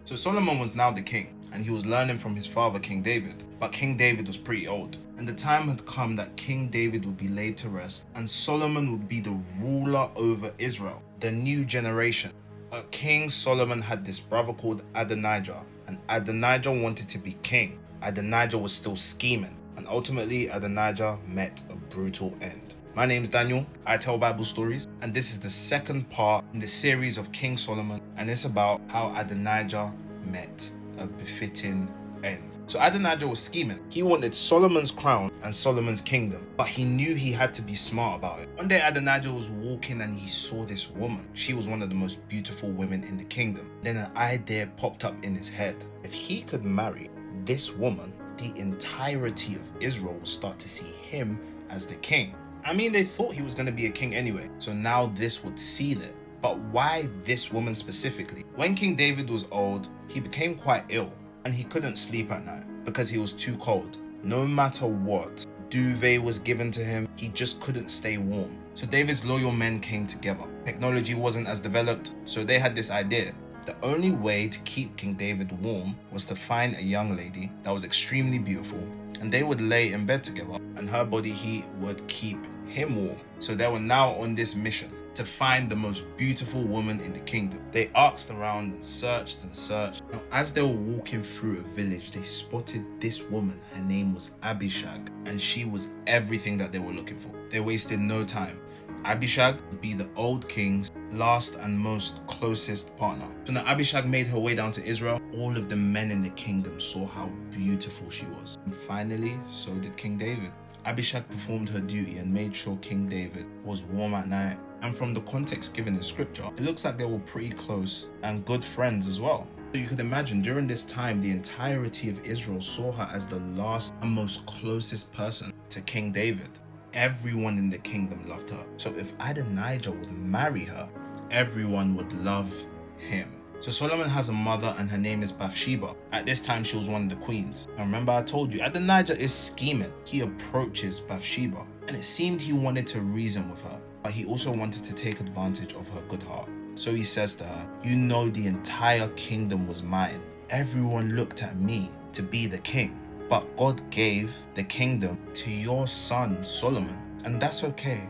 So Solomon was now the king, and he was learning from his father, King David. But King David was pretty old, and the time had come that King David would be laid to rest, and Solomon would be the ruler over Israel, the new generation. But King Solomon had this brother called Adonijah, and Adonijah wanted to be king. Adonijah was still scheming, and ultimately Adonijah met a brutal end. My name's Daniel, I tell Bible stories, and this is the second part in the series of King Solomon, and it's about how Adonijah met a befitting end. So Adonijah was scheming. He wanted Solomon's crown and Solomon's kingdom, but he knew he had to be smart about it. One day Adonijah was walking and he saw this woman. She was one of the most beautiful women in the kingdom. Then an idea popped up in his head. If he could marry this woman, the entirety of Israel would start to see him as the king. I mean, they thought he was going to be a king anyway, so now this would seal it. But why this woman specifically? When King David was old, he became quite ill, and he couldn't sleep at night because he was too cold. No matter what duvet was given to him, he just couldn't stay warm. So David's loyal men came together. Technology wasn't as developed, so they had this idea. The only way to keep King David warm was to find a young lady that was extremely beautiful, and they would lay in bed together, and her body heat would keep him warm. So they were now on this mission to find the most beautiful woman in the kingdom. They asked around and searched and searched. Now, as they were walking through a village, they spotted this woman. Her name was Abishag, and she was everything that they were looking for. They wasted no time. Abishag would be the old king's last and most closest partner. So now Abishag made her way down to Israel. All of the men in the kingdom saw how beautiful she was. And finally, so did King David. Abishag performed her duty and made sure King David was warm at night. And from the context given in scripture, it looks like they were pretty close and good friends as well. So you could imagine during this time, the entirety of Israel saw her as the last and most closest person to King David. Everyone in the kingdom loved her. So if Adonijah would marry her, everyone would love him. So Solomon has a mother and her name is Bathsheba. At this time, she was one of the queens. And remember I told you, Adonijah is scheming. He approaches Bathsheba, and it seemed he wanted to reason with her, but he also wanted to take advantage of her good heart. So he says to her, "You know the entire kingdom was mine. Everyone looked at me to be the king, but God gave the kingdom to your son Solomon, and that's okay.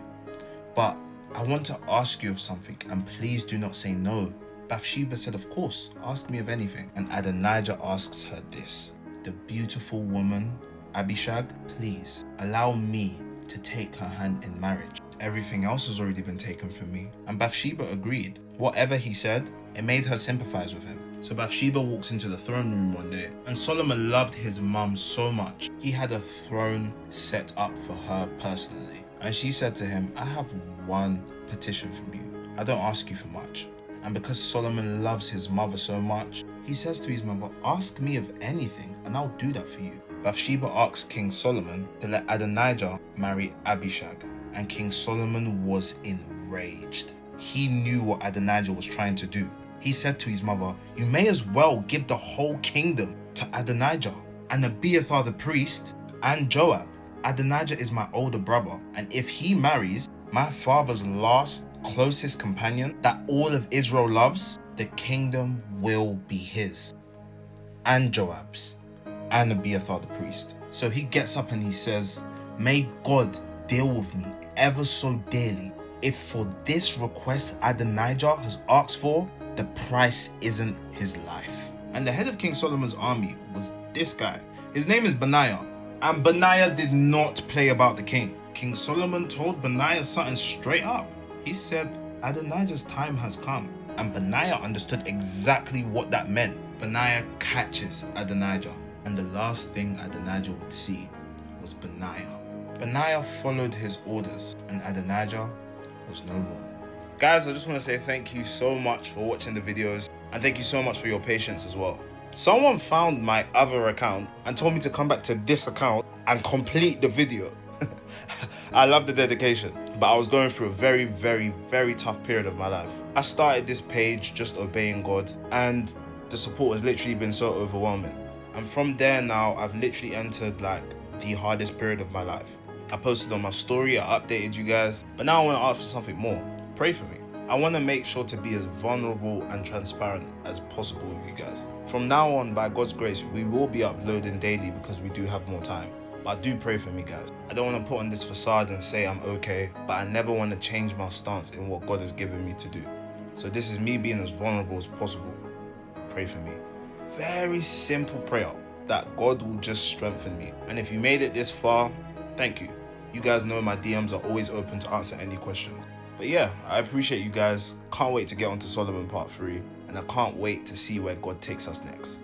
But I want to ask you of something, and please do not say no." Bathsheba said, "Of course, ask me of anything." And Adonijah asks her this, "The beautiful woman, Abishag, please allow me to take her hand in marriage. Everything else has already been taken from me." And Bathsheba agreed. Whatever he said, it made her sympathize with him. So Bathsheba walks into the throne room one day, and Solomon loved his mum so much. He had a throne set up for her personally. And she said to him, "I have one petition from you. I don't ask you for much." And because Solomon loves his mother so much, he says to his mother, "Ask me of anything and I'll do that for you." Bathsheba asks King Solomon to let Adonijah marry Abishag, and King Solomon was enraged. He knew what Adonijah was trying to do. He said to his mother, "You may as well give the whole kingdom to Adonijah and Abiathar the priest and Joab. Adonijah is my older brother, and if he marries my father's last closest companion that all of Israel loves, the kingdom will be his, and Joab's, and Abiathar the priest." So he gets up and he says, "May God deal with me ever so dearly if for this request Adonijah has asked for, the price isn't his life." And the head of King Solomon's army was this guy. His name is Benaiah, and Benaiah did not play about the king. King Solomon told Benaiah something straight up. He said, "Adonijah's time has come." And Benaiah understood exactly what that meant. Benaiah catches Adonijah, and the last thing Adonijah would see was Benaiah. Benaiah followed his orders, and Adonijah was no more. Guys, I just want to say thank you so much for watching the videos, and thank you so much for your patience as well. Someone found my other account and told me to come back to this account and complete the video. I love the dedication, but I was going through a very, very, very tough period of my life. I started this page just obeying God, and the support has literally been so overwhelming. And from there now, I've literally entered like the hardest period of my life. I posted on my story, I updated you guys, but now I want to ask for something more. Pray for me. I want to make sure to be as vulnerable and transparent as possible with you guys. from now on, by God's grace, we will be uploading daily because we do have more time. But do pray for me, guys. I don't want to put on this facade and say I'm okay, but I never want to change my stance in what God has given me to do. So this is me being as vulnerable as possible. Pray for me. Very simple prayer that God will just strengthen me. And if you made it this far, thank you. You guys know my DMs are always open to answer any questions. But yeah, I appreciate you guys. Can't wait to get on to Solomon part 3. And I can't wait to see where God takes us next.